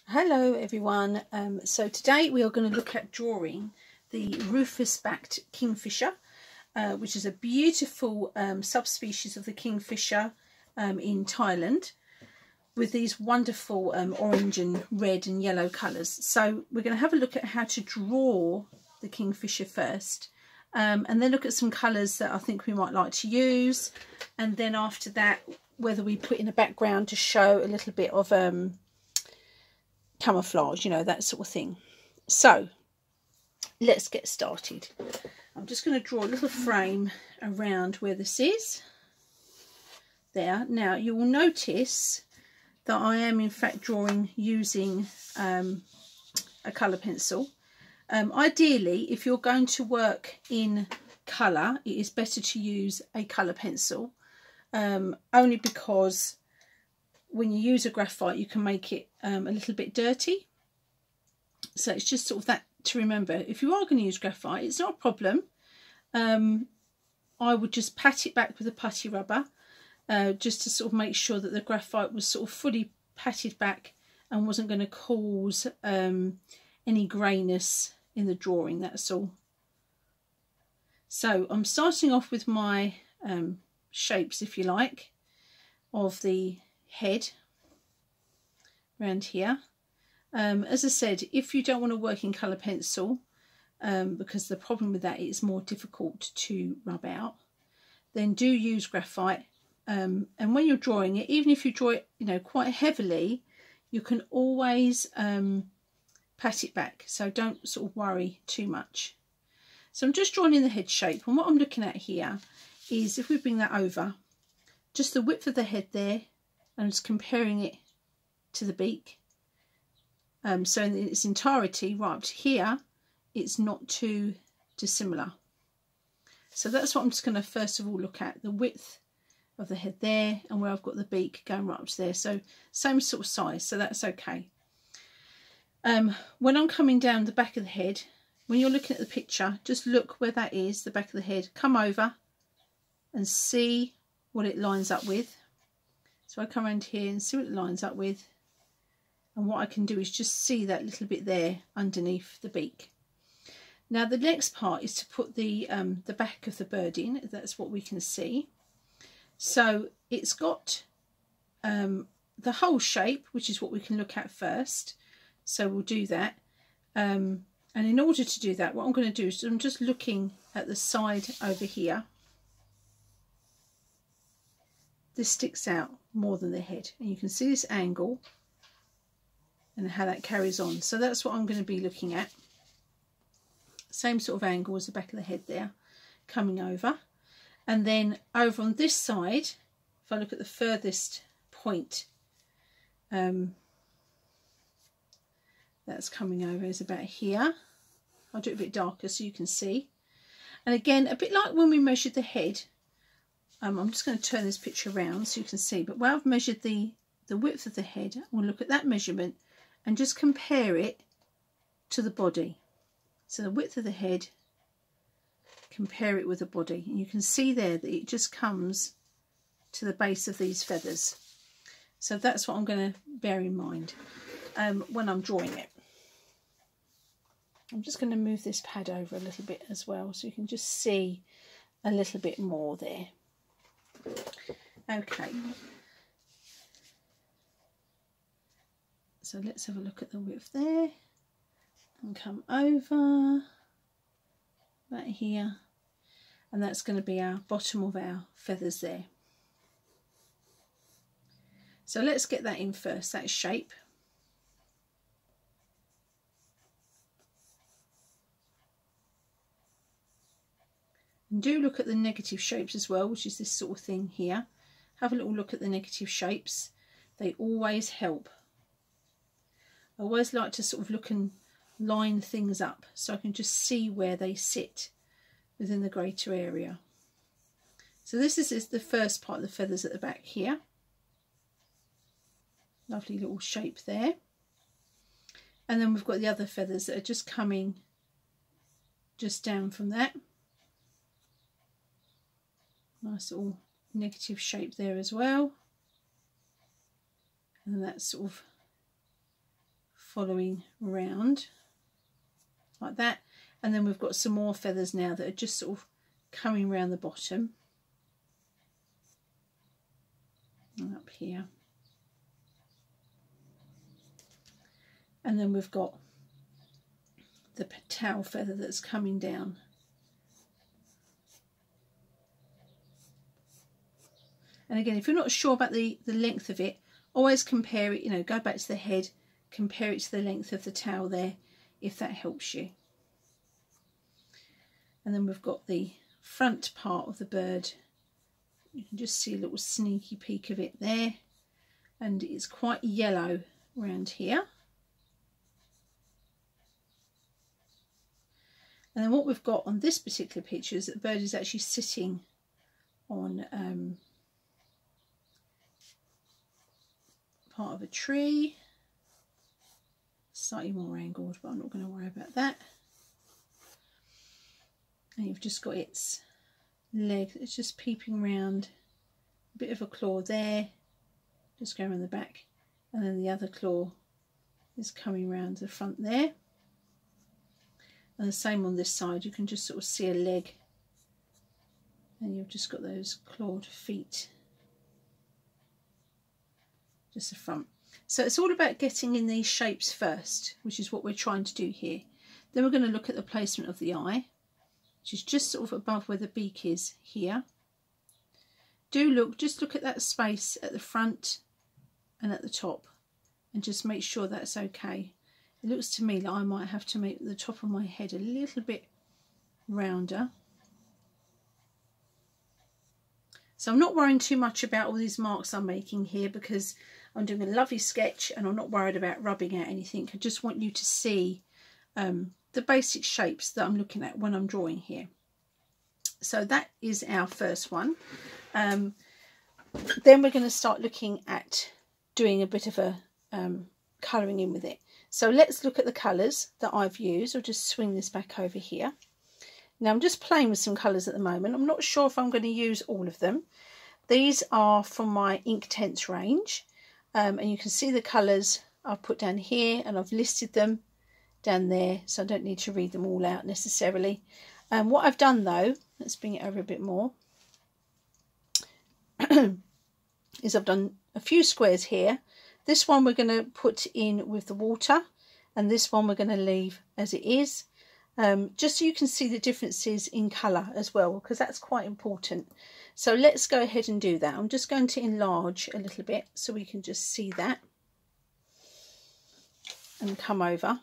Hello everyone, so today we are going to look at drawing the Rufous backed kingfisher, which is a beautiful subspecies of the kingfisher in Thailand with these wonderful orange and red and yellow colours. So we're going to have a look at how to draw the kingfisher first, and then look at some colours that I think we might like to use, and then after that whether we put in a background to show a little bit of camouflage, you know, that sort of thing. So let's get started. I'm just going to draw a little frame around where this is there. Now you will notice that I am in fact drawing using a colour pencil. Ideally, if you're going to work in colour, it is better to use a colour pencil, only because when you use a graphite you can make it a little bit dirty. So it's just sort of that to remember. If you are going to use graphite, it's not a problem. I would just pat it back with a putty rubber, just to sort of make sure that the graphite was sort of fully patted back and wasn't going to cause any greyness in the drawing, that's all. So I'm starting off with my shapes, if you like, of the head around here. As I said, if you don't want to work in colour pencil, because the problem with that is more difficult to rub out, then do use graphite. And when you're drawing it, even if you draw it, you know, quite heavily, you can always pat it back, so don't sort of worry too much. So I'm just drawing in the head shape, and what I'm looking at here is, if we bring that over, just the width of the head there, and just comparing it to the beak. So in its entirety, right up to here, it's not too dissimilar. So that's what I'm just going to first of all look at, the width of the head there, and where I've got the beak going right up to there. So same sort of size, so that's okay. When I'm coming down the back of the head, when you're looking at the picture, just look where that is, the back of the head. Come over and see what it lines up with. So I come around here and see what it lines up with, and what I can do is just see that little bit there underneath the beak. Now the next part is to put the back of the bird in. That's what we can see. So it's got the whole shape, which is what we can look at first. So we'll do that. And in order to do that, what I'm going to do is I'm just looking at the side over here. This sticks out more than the head, and you can see this angle and how that carries on. So that's what I'm going to be looking at. Same sort of angle as the back of the head there, coming over. And then over on this side, if I look at the furthest point, that's coming over, is about here. I'll do it a bit darker so you can see. And again, a bit like when we measured the head, I'm just going to turn this picture around so you can see, but where I've measured the width of the head, I'm going to look at that measurement and just compare it to the body. So the width of the head, compare it with the body, and you can see there that it just comes to the base of these feathers. So that's what I'm going to bear in mind when I'm drawing it. I'm just going to move this pad over a little bit as well so you can just see a little bit more there. Okay, so let's have a look at the width there and come over right here, and that's going to be our bottom of our feathers there. So let's get that in first, that shape. And do look at the negative shapes as well, which is this sort of thing here. Have a little look at the negative shapes. They always help. I always like to sort of look and line things up so I can just see where they sit within the greater area. So this is the first part of the feathers at the back here. Lovely little shape there. And then we've got the other feathers that are just coming just down from that. Nice little negative shape there as well, and that sort of following round like that. And then we've got some more feathers now that are just sort of coming around the bottom and up here. And then we've got the tail feather that's coming down. And again, if you're not sure about the length of it, always compare it, you know, go back to the head, compare it to the length of the tail there, if that helps you. And then we've got the front part of the bird. You can just see a little sneaky peek of it there. And it's quite yellow around here. And then what we've got on this particular picture is that the bird is actually sitting on part of a tree. Slightly more angled, but I'm not going to worry about that. And you've just got its leg that's just peeping round, a bit of a claw there, just going around the back, and then the other claw is coming round the front there. And the same on this side, you can just sort of see a leg, and you've just got those clawed feet, just the front. So it's all about getting in these shapes first, which is what we're trying to do here. Then we're going to look at the placement of the eye, which is just sort of above where the beak is here. Just look at that space at the front and at the top, and just make sure that's okay. It looks to me like I might have to make the top of my head a little bit rounder. So I'm not worrying too much about all these marks I'm making here, because I'm doing a lovely sketch and I'm not worried about rubbing out anything. I just want you to see the basic shapes that I'm looking at when I'm drawing here. So that is our first one. Then we're going to start looking at doing a bit of a colouring in with it. So let's look at the colours that I've used. I'll just swing this back over here. Now I'm just playing with some colours at the moment. I'm not sure if I'm going to use all of them. These are from my Inktense range. And you can see the colours I've put down here, and I've listed them down there, so I don't need to read them all out necessarily. What I've done though, let's bring it over a bit more, is I've done a few squares here. This one we're going to put in with the water, and this one we're going to leave as it is, just so you can see the differences in colour as well, because that's quite important. So let's go ahead and do that. I'm just going to enlarge a little bit so we can just see that and come over.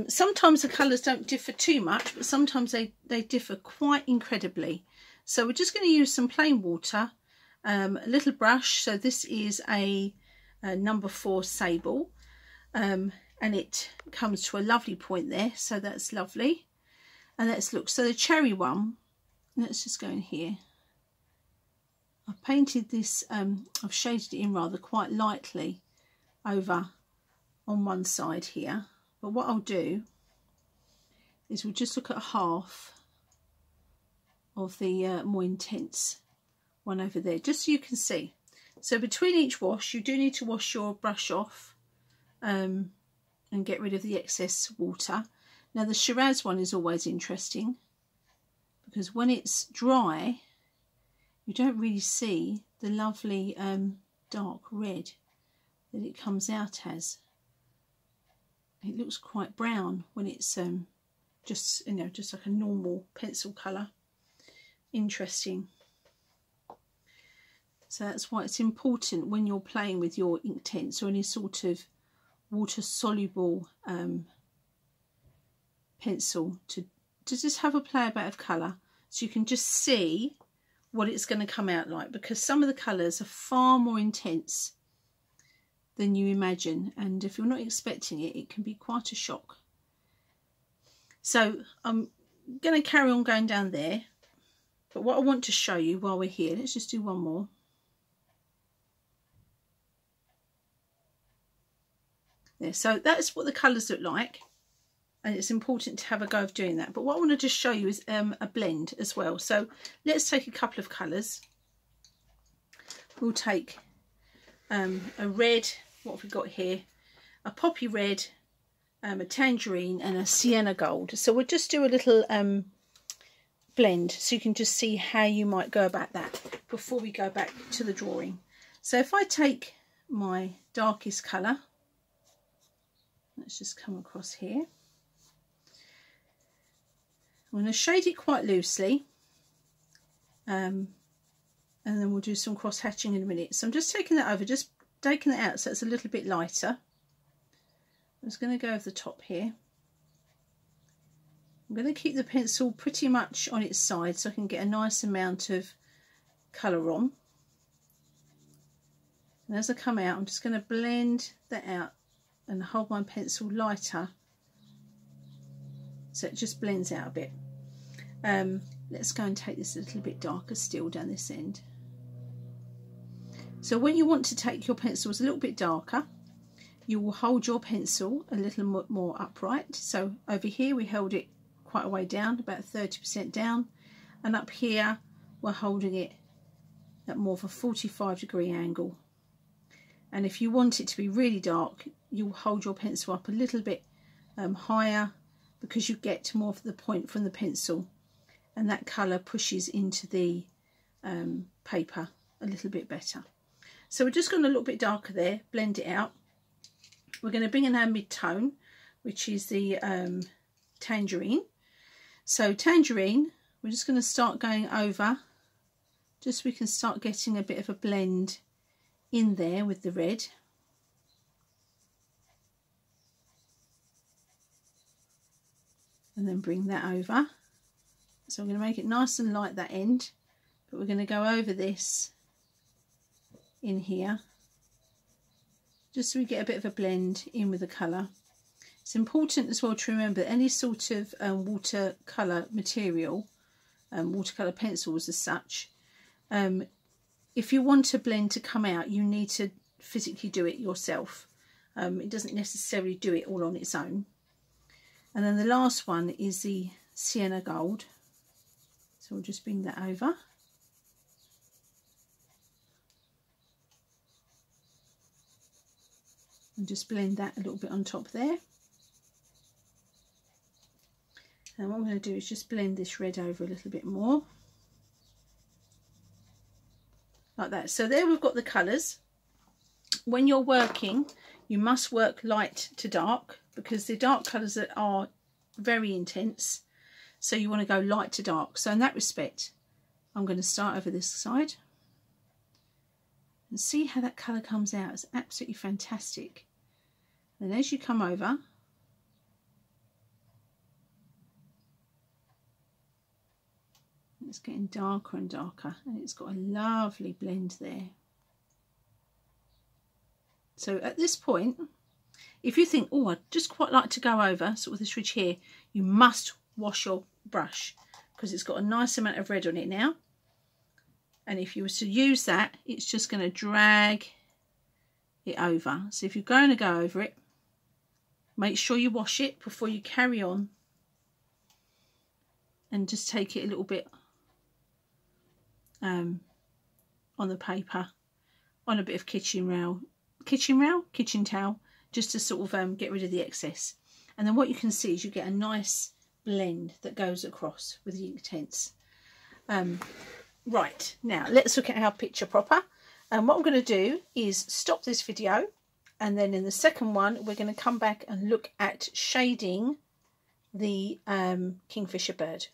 Sometimes the colours don't differ too much, but sometimes they differ quite incredibly. So we're just going to use some plain water, a little brush. So this is a number 4 sable, and it comes to a lovely point there, so that's lovely. And let's look. So the cherry one, let's just go in here. I've painted this, I've shaded it in rather quite lightly over on one side here. But what I'll do is we'll just look at half of the more intense one over there, just so you can see. So between each wash, you do need to wash your brush off and get rid of the excess water. Now the Shiraz one is always interesting, because when it's dry, you don't really see the lovely dark red that it comes out as. It looks quite brown when it's just, you know, just like a normal pencil colour. Interesting. So that's why it's important when you're playing with your Inktense or any sort of water soluble pencil to just have a play about of colour, so you can just see what it's going to come out like, because some of the colours are far more intense than you imagine, and if you're not expecting it, it can be quite a shock. So I'm going to carry on going down there, but what I want to show you while we're here, let's just do one more. There, so that's what the colours look like, and it's important to have a go of doing that. But what I want to just show you is a blend as well. So let's take a couple of colours. We'll take a red, what have we got here? a poppy red, a tangerine and a sienna gold. So we'll just do a little blend so you can just see how you might go about that before we go back to the drawing. So if I take my darkest colour, let's just come across here. I'm going to shade it quite loosely, and then we'll do some cross hatching in a minute. So I'm just taking that over, just taking it out so it's a little bit lighter. I'm just going to go over the top here. I'm going to keep the pencil pretty much on its side so I can get a nice amount of colour on. And as I come out, I'm just going to blend that out and hold my pencil lighter so it just blends out a bit. Let's go and take this a little bit darker still down this end. So when you want to take your pencils a little bit darker, you will hold your pencil a little more upright. So over here we held it quite a way down, about 30% down, and up here we're holding it at more of a 45-degree angle. And if you want it to be really dark, you'll hold your pencil up a little bit higher, because you get more of the point from the pencil, and that colour pushes into the paper a little bit better. So we're just going a little bit darker there, blend it out. We're going to bring in our mid-tone, which is the tangerine. So tangerine, we're just going to start going over, just so we can start getting a bit of a blend in there with the red. And then bring that over. So I'm going to make it nice and light that end, but we're going to go over this in here, just so we get a bit of a blend in with the colour. It's important as well to remember that any sort of watercolour material, watercolour pencils as such, if you want a blend to come out, you need to physically do it yourself. It doesn't necessarily do it all on its own. And then the last one is the sienna gold. So we'll just bring that over. And just blend that a little bit on top there. And what I'm going to do is just blend this red over a little bit more. Like that. So there we've got the colours. When you're working, you must work light to dark, because the dark colours are very intense. So you want to go light to dark. So in that respect, I'm going to start over this side. And see how that colour comes out. It's absolutely fantastic. And as you come over, it's getting darker and darker, and it's got a lovely blend there. So at this point, if you think, oh, I'd just quite like to go over sort of this ridge here, you must wash your brush, because it's got a nice amount of red on it now. And if you were to use that, it's just going to drag it over. So if you're going to go over it, make sure you wash it before you carry on, and just take it a little bit on the paper, on a bit of kitchen towel, just to sort of get rid of the excess. And then what you can see is you get a nice blend that goes across with the Inktense. Right, now let's look at our picture proper. And what I'm going to do is stop this video, and then in the second one we're going to come back and look at shading the kingfisher bird.